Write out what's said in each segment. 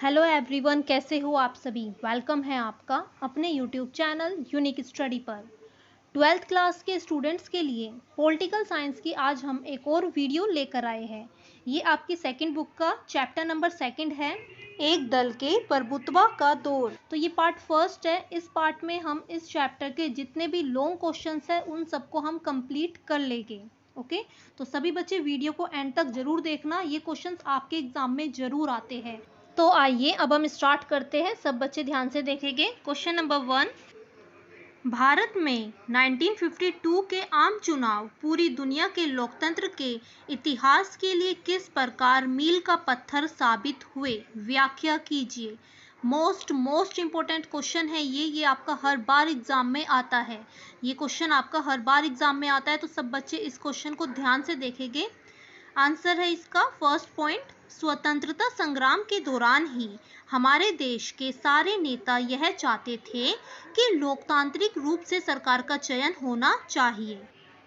Hello everyone, कैसे हो आप सभी। वेलकम है आपका अपने यूट्यूब चैनल यूनिक स्टडी पर। 12th क्लास के स्टूडेंट्स के लिए पॉलिटिकल साइंस की आज हम एक और वीडियो लेकर आए हैं। ये आपकी सेकंड बुक का चैप्टर नंबर 2 है, एक दल के प्रभुत्व का दौर। तो ये पार्ट फर्स्ट है। इस पार्ट में हम इस चैप्टर के जितने भी लॉन्ग क्वेश्चंस हैं उन सबको हम कंप्लीट कर लेंगे। ओके, तो सभी बच्चे वीडियो को एंड तक जरूर देखना, ये क्वेश्चंस आपके एग्जाम में जरूर आते हैं। तो आइए अब हम स्टार्ट करते हैं। सब बच्चे ध्यान से देखेंगे। क्वेश्चन नंबर 1, भारत में 1952 के आम चुनाव पूरी दुनिया के लोकतंत्र के इतिहास के लिए किस प्रकार मील का पत्थर साबित हुए, व्याख्या कीजिए। मोस्ट इम्पोर्टेंट क्वेश्चन है ये आपका हर बार एग्जाम में आता है। ये क्वेश्चन आपका हर बार एग्जाम में आता है, तो सब बच्चे इस क्वेश्चन को ध्यान से देखेंगे। आंसर है इसका फर्स्ट पॉइंट, स्वतंत्रता संग्राम के दौरान ही हमारे देश के सारे नेता यह चाहते थे कि लोकतांत्रिक रूप से सरकार का चयन होना चाहिए।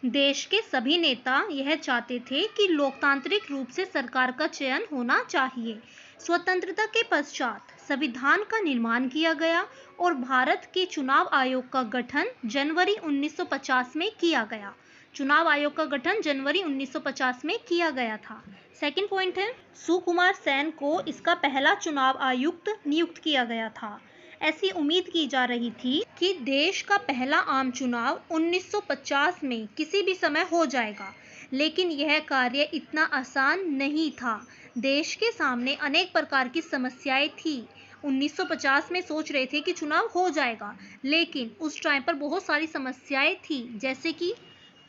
देश के सभी नेता यह चाहते थे कि लोकतांत्रिक रूप से सरकार का चयन होना चाहिए। स्वतंत्रता के पश्चात संविधान का निर्माण किया गया और भारत के चुनाव आयोग का गठन जनवरी 1950 में किया गया। चुनाव आयोग का गठन जनवरी 1950 में किया गया था। सेकंड पॉइंट है, सुकुमार सेन को इसका पहला चुनाव आयुक्त नियुक्त किया गया था। ऐसी उम्मीद की जा रही थी कि देश का पहला आम चुनाव 1950 में किसी भी समय हो जाएगा, लेकिन यह कार्य इतना आसान नहीं था। देश के सामने अनेक प्रकार की समस्याएं थी। 1950 में सोच रहे थे कि चुनाव हो जाएगा, लेकिन उस टाइम पर बहुत सारी समस्याएं थी, जैसे कि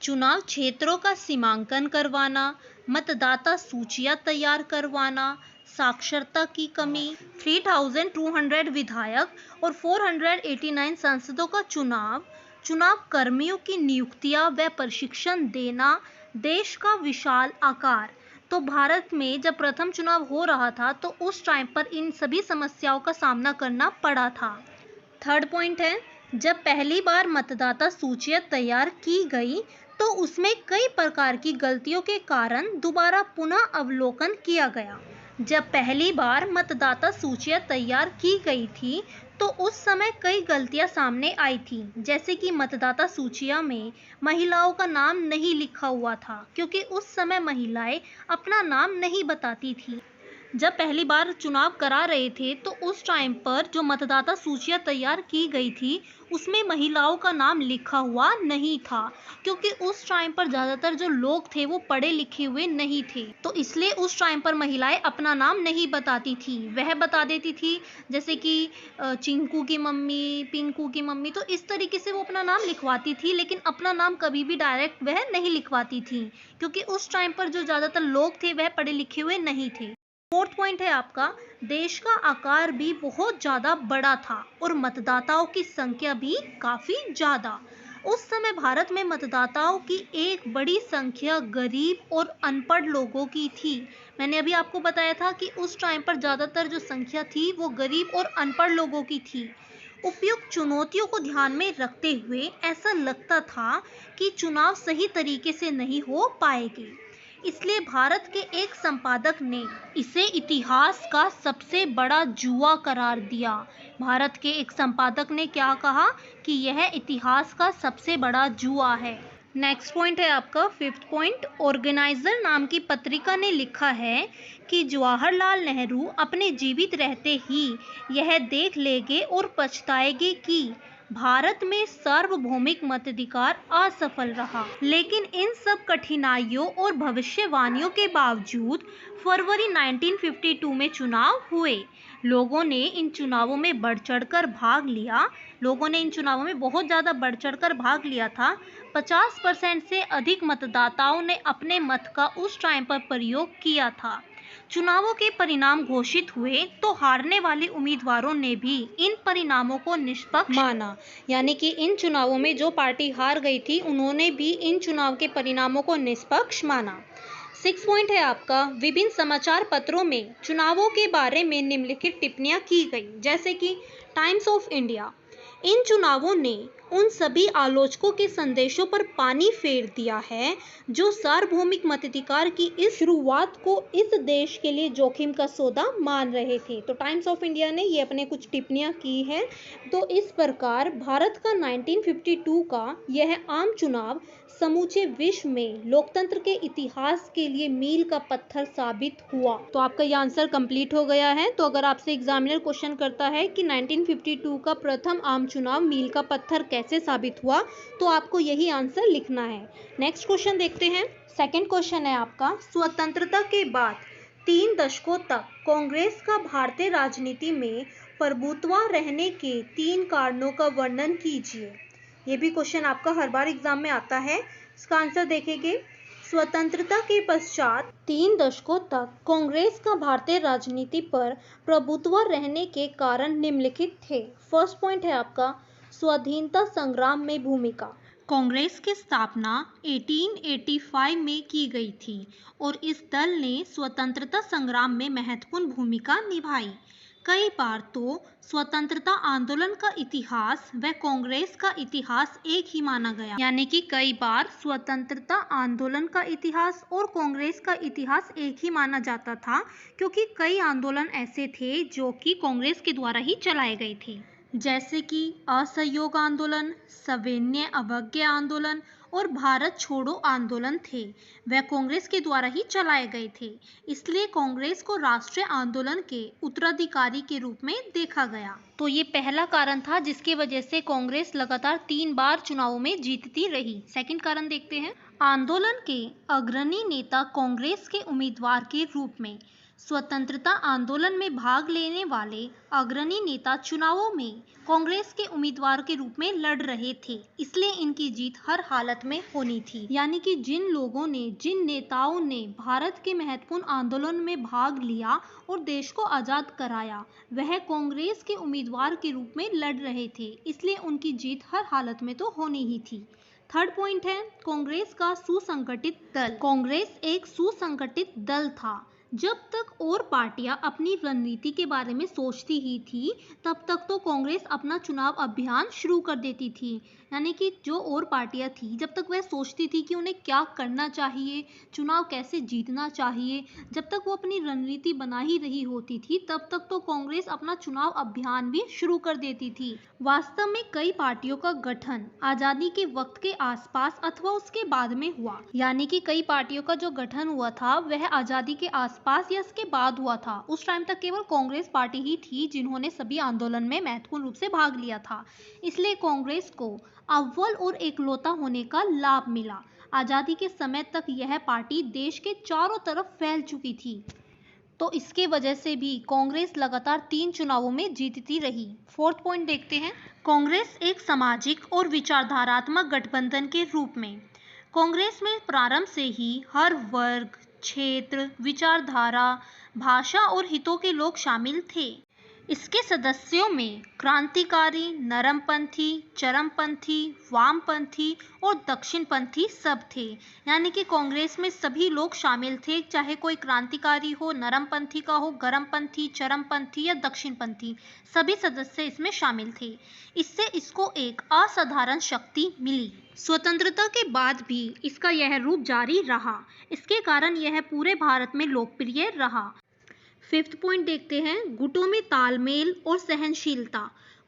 चुनाव क्षेत्रों का सीमांकन करवाना, मतदाता सूचियां तैयार करवाना, साक्षरता की कमी, 3200 विधायक और 489 सांसदों का चुनाव कर्मियों की नियुक्तियां व प्रशिक्षण देना, देश का विशाल आकार। तो भारत में जब प्रथम चुनाव हो रहा था तो उस टाइम पर इन सभी समस्याओं का सामना करना पड़ा था। थर्ड पॉइंट है, जब पहली बार मतदाता सूचियां तैयार की गई तो उसमें कई प्रकार की गलतियों के कारण दोबारा पुनः अवलोकन किया गया। जब पहली बार मतदाता सूचियां तैयार की गई थी तो उस समय कई गलतियां सामने आई थी, जैसे कि मतदाता सूचियां में महिलाओं का नाम नहीं लिखा हुआ था, क्योंकि उस समय महिलाएं अपना नाम नहीं बताती थी। जब पहली बार चुनाव करा रहे थे तो उस टाइम पर जो मतदाता सूचियां तैयार की गई थी उसमें महिलाओं का नाम लिखा हुआ नहीं था, क्योंकि उस टाइम पर ज़्यादातर जो लोग थे वो पढ़े लिखे हुए नहीं थे, तो इसलिए उस टाइम पर महिलाएं अपना नाम नहीं बताती थी। वह बता देती थी जैसे कि चिंकू की मम्मी, पिंकू की मम्मी, तो इस तरीके से वो अपना नाम लिखवाती थी, लेकिन अपना नाम कभी भी डायरेक्ट वह नहीं लिखवाती थी, क्योंकि उस टाइम पर जो ज़्यादातर लोग थे वह पढ़े लिखे हुए नहीं थे। फोर्थ पॉइंट है आपका, देश का आकार भी बहुत ज़्यादा बड़ा था और मतदाताओं की संख्या भी काफ़ी ज़्यादा। उस समय भारत में मतदाताओं की एक बड़ी संख्या गरीब और अनपढ़ लोगों की थी। मैंने अभी आपको बताया था कि उस टाइम पर ज़्यादातर जो संख्या थी वो गरीब और अनपढ़ लोगों की थी। उपयुक्त चुनौतियों को ध्यान में रखते हुए ऐसा लगता था कि चुनाव सही तरीके से नहीं हो पाएंगे, इसलिए भारत के एक संपादक ने इसे इतिहास का सबसे बड़ा जुआ करार दिया। भारत के एक संपादक ने क्या कहा कि यह इतिहास का सबसे बड़ा जुआ है। नेक्स्ट पॉइंट है आपका फिफ्थ पॉइंट, ऑर्गेनाइजर नाम की पत्रिका ने लिखा है कि जवाहरलाल नेहरू अपने जीवित रहते ही यह देख लेंगे और पछताएंगे कि भारत में सार्वभौमिक मताधिकार असफल रहा। लेकिन इन सब कठिनाइयों और भविष्यवाणियों के बावजूद फरवरी 1952 में चुनाव हुए। लोगों ने इन चुनावों में बढ़ चढ़कर भाग लिया। लोगों ने इन चुनावों में बहुत ज़्यादा बढ़ चढ़कर भाग लिया था। 50% से अधिक मतदाताओं ने अपने मत का उस टाइम पर प्रयोग किया था। चुनावों के परिणाम घोषित हुए तो हारने वाले उम्मीदवारों ने भी इन परिणामों को निष्पक्ष माना, यानी कि इन चुनावों में जो पार्टी हार गई थी उन्होंने भी इन चुनाव के परिणामों को निष्पक्ष माना। 6 पॉइंट है आपका, विभिन्न समाचार पत्रों में चुनावों के बारे में निम्नलिखित टिप्पणियां की गई, जैसे कि टाइम्स ऑफ इंडिया, इन चुनावों ने उन सभी आलोचकों के संदेशों पर पानी फेर दिया है जो सार्वभौमिक मताधिकार की इस शुरुआत को इस देश के लिए जोखिम का सौदा मान रहे थे। तो टाइम्स ऑफ इंडिया ने ये अपने कुछ टिप्पणियां की हैं। तो इस प्रकार भारत का 1952 का यह आम चुनाव समूचे विश्व में लोकतंत्र के इतिहास के लिए मील का पत्थर साबित हुआ। तो आपका ये आंसर कंप्लीट हो गया है। तो अगर आपसे एग्जामिनर क्वेश्चन करता है कि 1952 का प्रथम आम चुनाव मील का पत्थर कैसे साबित हुआ, तो आपको यही आंसर लिखना है। नेक्स्ट क्वेश्चन देखते हैं। सेकंड क्वेश्चन है आपका, स्वतंत्रता के बाद 3 दशकों तक कांग्रेस का भारतीय राजनीति में प्रभुत्व रहने के 3 कारणों का वर्णन कीजिए। ये भी क्वेश्चन आपका हर बार एग्जाम में आता है। इसका आंसर देखेंगे, स्वतंत्रता के पश्चात 3 दशकों तक कांग्रेस का भारतीय राजनीति पर प्रभुत्व रहने के कारण निम्नलिखित थे। फर्स्ट पॉइंट है आपका, स्वाधीनता संग्राम में भूमिका। कांग्रेस की स्थापना 1885 में की गई थी और इस दल ने स्वतंत्रता संग्राम में महत्वपूर्ण भूमिका निभाई। कई बार तो स्वतंत्रता आंदोलन का इतिहास व कांग्रेस का इतिहास एक ही माना गया, यानी कि कई बार स्वतंत्रता आंदोलन का इतिहास और कांग्रेस का इतिहास एक ही माना जाता था, क्योंकि कई आंदोलन ऐसे थे जो कि कांग्रेस के द्वारा ही चलाए गए थे, जैसे कि असहयोग आंदोलन, सविनय अवज्ञा आंदोलन और भारत छोड़ो आंदोलन थे, वह कांग्रेस के द्वारा ही चलाए गए थे। इसलिए कांग्रेस को राष्ट्रीय आंदोलन के उत्तराधिकारी के रूप में देखा गया। तो ये पहला कारण था जिसकी वजह से कांग्रेस लगातार 3 बार चुनावों में जीतती रही। सेकंड कारण देखते हैं, आंदोलन के अग्रणी नेता कांग्रेस के उम्मीदवार के रूप में। स्वतंत्रता आंदोलन में भाग लेने वाले अग्रणी नेता चुनावों में कांग्रेस के उम्मीदवार के रूप में लड़ रहे थे, इसलिए इनकी जीत हर हालत में होनी थी। यानी कि जिन लोगों ने, जिन नेताओं ने भारत के महत्वपूर्ण आंदोलन में भाग लिया और देश को आजाद कराया, वह कांग्रेस के उम्मीदवार के रूप में लड़ रहे थे, इसलिए उनकी जीत हर हालत में तो होनी ही थी। थर्ड पॉइंट है, कांग्रेस का सुसंगठित दल। कांग्रेस एक सुसंगठित दल था। जब तक और पार्टियां अपनी रणनीति के बारे में सोचती ही थी, तब तक तो कांग्रेस अपना चुनाव अभियान शुरू कर देती थी। यानी कि जो और पार्टियां थी, जब तक वह सोचती थी कि उन्हें क्या करना चाहिए, चुनाव कैसे जीतना चाहिए, जब तक वो अपनी रणनीति बना ही रही होती थी, तब तक तो कांग्रेस अपना चुनाव अभियान भी शुरू कर देती थी। वास्तव में कई पार्टियों का गठन आजादी के वक्त के आसपास अथवा उसके बाद में हुआ। यानी कि कई पार्टियों का जो गठन हुआ था वह आजादी के आसपास या इसके बाद हुआ था। उस टाइम तक केवल कांग्रेस पार्टी ही थी जिन्होंने सभी आंदोलन में महत्वपूर्ण रूप से भाग लिया था, इसलिए कांग्रेस को अव्वल और एकलौता होने का लाभ मिला। आजादी के समय तक यह पार्टी देश के चारों तरफ फैल चुकी थी, तो इसके वजह से भी कांग्रेस लगातार 3 चुनावों में जीतती रही। फोर्थ पॉइंट देखते हैं, कांग्रेस एक सामाजिक और विचारधारात्मक गठबंधन के रूप में। कांग्रेस में प्रारंभ से ही हर वर्ग, क्षेत्र, विचारधारा, भाषा और हितों के लोग शामिल थे। इसके सदस्यों में क्रांतिकारी, नरमपंथी, चरमपंथी, वामपंथी और दक्षिणपंथी सब थे। यानी कि कांग्रेस में सभी लोग शामिल थे, चाहे कोई क्रांतिकारी हो, नरमपंथी का हो, गरमपंथी, चरमपंथी या दक्षिणपंथी, सभी सदस्य इसमें शामिल थे। इससे इसको एक असाधारण शक्ति मिली। स्वतंत्रता के बाद भी इसका यह रूप जारी रहा। इसके कारण यह पूरे भारत में लोकप्रिय रहा। फिफ्थ पॉइंट देखते हैं, गुटों में तालमेल और सहनशीलता।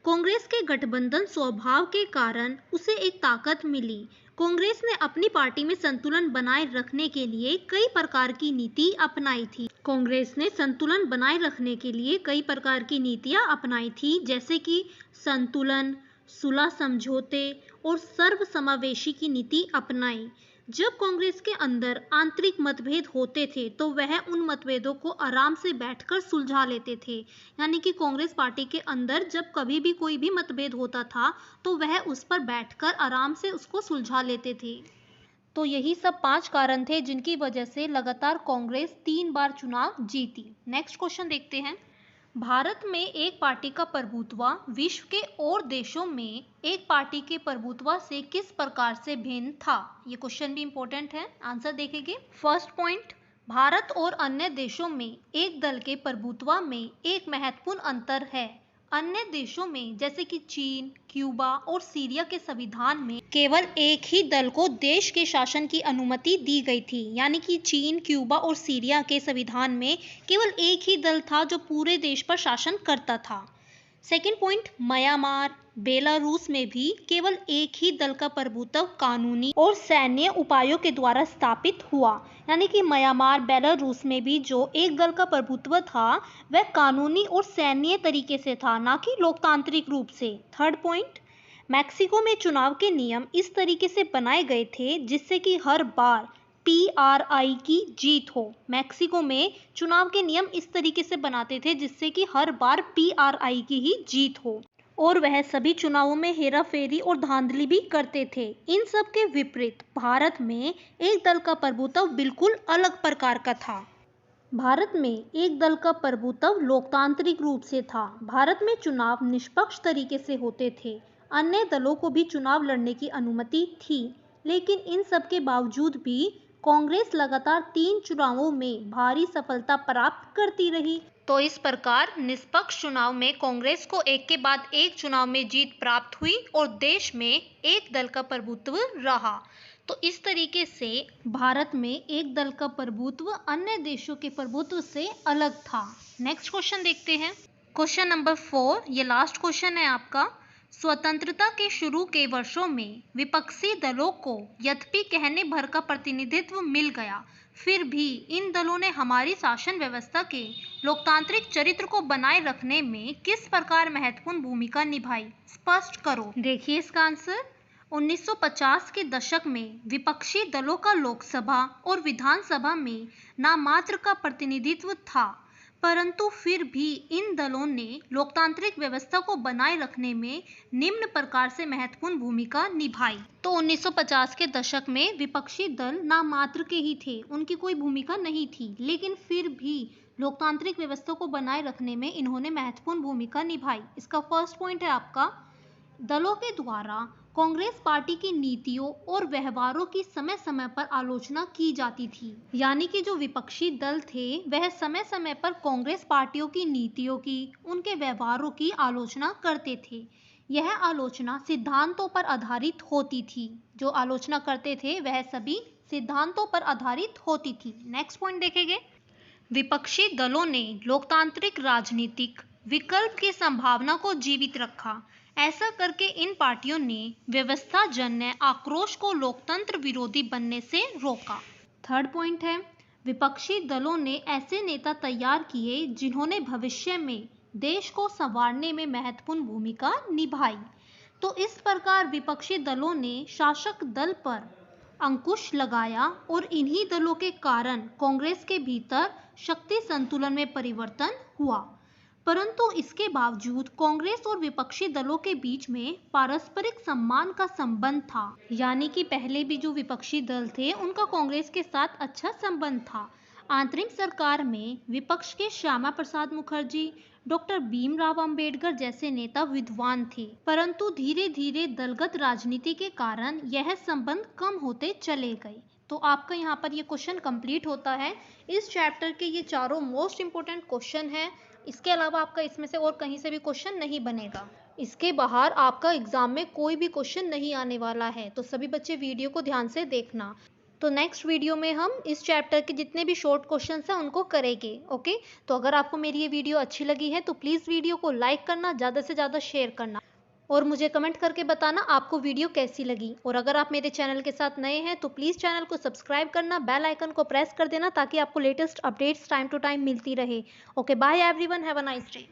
कांग्रेस के गठबंधन स्वभाव के कारण उसे एक ताकत मिली। कांग्रेस ने अपनी पार्टी में संतुलन बनाए रखने के लिए कई प्रकार की नीति अपनाई थी। कांग्रेस ने संतुलन बनाए रखने के लिए कई प्रकार की नीतियां अपनाई थी, जैसे कि संतुलन, सुलह समझौते और सर्वसमावेशी की नीति अपनाई। जब कांग्रेस के अंदर आंतरिक मतभेद होते थे तो वह उन मतभेदों को आराम से बैठकर सुलझा लेते थे। यानी कि कांग्रेस पार्टी के अंदर जब कभी भी कोई भी मतभेद होता था तो वह उस पर बैठकर आराम से उसको सुलझा लेते थे। तो यही सब 5 कारण थे जिनकी वजह से लगातार कांग्रेस 3 बार चुनाव जीती। नेक्स्ट क्वेश्चन देखते हैं, भारत में एक पार्टी का प्रभुत्व विश्व के और देशों में एक पार्टी के प्रभुत्व से किस प्रकार से भिन्न था? ये क्वेश्चन भी इंपॉर्टेंट है, आंसर देखेंगे। फर्स्ट पॉइंट, भारत और अन्य देशों में एक दल के प्रभुत्व में एक महत्वपूर्ण अंतर है। अन्य देशों में जैसे कि चीन, क्यूबा और सीरिया के संविधान में केवल एक ही दल को देश के शासन की अनुमति दी गई थी। यानी कि चीन, क्यूबा और सीरिया के संविधान में केवल एक ही दल था जो पूरे देश पर शासन करता था। सेकेंड पॉइंट, म्यांमार, बेलारूस में भी केवल एक ही दल का प्रभुत्व कानूनी और सैन्य उपायों के द्वारा स्थापित हुआ। यानी कि म्यांमार, बेलारूस में भी जो एक दल का प्रभुत्व था वह कानूनी और सैन्य तरीके से था, ना कि लोकतांत्रिक रूप से। थर्ड पॉइंट, मैक्सिको में चुनाव के नियम इस तरीके से बनाए गए थे जिससे कि हर बार PRI की जीत हो। मैक्सिको में चुनाव के नियम इस तरीके से बनाते थे जिससे कि हर बार PRI की ही जीत हो, और वह सभी चुनावों में हेराफेरी और धांधली भी करते थे। इन सब के विपरीत भारत में एक दल का प्रभुत्व बिल्कुल अलग प्रकार का था। भारत में एक दल का प्रभुत्व लोकतांत्रिक रूप से था। भारत में चुनाव निष्पक्ष तरीके से होते थे। अन्य दलों को भी चुनाव लड़ने की अनुमति थी, लेकिन इन सब के बावजूद भी कांग्रेस लगातार 3 चुनावों में भारी सफलता प्राप्त करती रही। तो इस प्रकार निष्पक्ष चुनाव में कांग्रेस को एक के बाद एक चुनाव में जीत प्राप्त हुई और देश में एक दल का प्रभुत्व रहा। तो इस तरीके से भारत में एक दल का प्रभुत्व अन्य देशों के प्रभुत्व से अलग था। नेक्स्ट क्वेश्चन देखते हैं। क्वेश्चन नंबर 4, ये लास्ट क्वेश्चन है आपका। स्वतंत्रता के शुरू के वर्षों में विपक्षी दलों को यद्यपि कहने भर का प्रतिनिधित्व मिल गया, फिर भी इन दलों ने हमारी शासन व्यवस्था के लोकतांत्रिक चरित्र को बनाए रखने में किस प्रकार महत्वपूर्ण भूमिका निभाई? स्पष्ट करो। देखिए इसका आंसर, 1950 के दशक में विपक्षी दलों का लोकसभा और विधानसभा में नामात्र का प्रतिनिधित्व था, परंतु फिर भी इन दलों ने लोकतांत्रिक व्यवस्था को बनाए रखने में निम्न प्रकार से महत्वपूर्ण भूमिका निभाई। तो 1950 के दशक में विपक्षी दल नामात्र के ही थे, उनकी कोई भूमिका नहीं थी, लेकिन फिर भी लोकतांत्रिक व्यवस्था को बनाए रखने में इन्होंने महत्वपूर्ण भूमिका निभाई। इसका फर्स्ट पॉइंट है आपका, दलों के द्वारा कांग्रेस पार्टी की नीतियों और व्यवहारों की समय समय पर आलोचना की जाती थी। यानी कि जो विपक्षी दल थे वह समय समय पर कांग्रेस पार्टियों की नीतियों की, उनके व्यवहारों की आलोचना करते थे। यह आलोचना सिद्धांतों पर आधारित होती थी। जो आलोचना करते थे वह सभी सिद्धांतों पर आधारित होती थी। नेक्स्ट पॉइंट देखेंगे। विपक्षी दलों ने लोकतांत्रिक राजनीतिक विकल्प की संभावना को जीवित रखा। ऐसा करके इन पार्टियों ने व्यवस्थाजन्य आक्रोश को लोकतंत्र विरोधी बनने से रोका। थर्ड पॉइंट है, विपक्षी दलों ने ऐसे नेता तैयार किए जिन्होंने भविष्य में देश को संवारने में महत्वपूर्ण भूमिका निभाई। तो इस प्रकार विपक्षी दलों ने शासक दल पर अंकुश लगाया और इन्हीं दलों के कारण कांग्रेस के भीतर शक्ति संतुलन में परिवर्तन हुआ। परंतु इसके बावजूद कांग्रेस और विपक्षी दलों के बीच में पारस्परिक सम्मान का संबंध था। यानी कि पहले भी जो विपक्षी दल थे उनका कांग्रेस के साथ अच्छा संबंध था। आंतरिक सरकार में विपक्ष के श्यामा प्रसाद मुखर्जी, डॉक्टर भीमराव अंबेडकर जैसे नेता विद्वान थे, परंतु धीरे धीरे दलगत राजनीति के कारण यह संबंध कम होते चले गए। तो आपका यहाँ पर ये क्वेश्चन कंप्लीट होता है। इस चैप्टर के ये चारों मोस्ट इंपोर्टेंट क्वेश्चन हैं। इसके अलावा आपका इसमें से और कहीं से भी क्वेश्चन नहीं बनेगा। इसके बाहर आपका एग्जाम में कोई भी क्वेश्चन नहीं आने वाला है, तो सभी बच्चे वीडियो को ध्यान से देखना। तो नेक्स्ट वीडियो में हम इस चैप्टर के जितने भी शॉर्ट क्वेश्चंस हैं उनको करेंगे। ओके, तो अगर आपको मेरी ये वीडियो अच्छी लगी है तो प्लीज़ वीडियो को लाइक करना, ज़्यादा से ज़्यादा शेयर करना और मुझे कमेंट करके बताना आपको वीडियो कैसी लगी। और अगर आप मेरे चैनल के साथ नए हैं तो प्लीज़ चैनल को सब्सक्राइब करना, बेल आइकन को प्रेस कर देना ताकि आपको latest updates time to time मिलती रहे। Okay, bye everyone, have a nice day.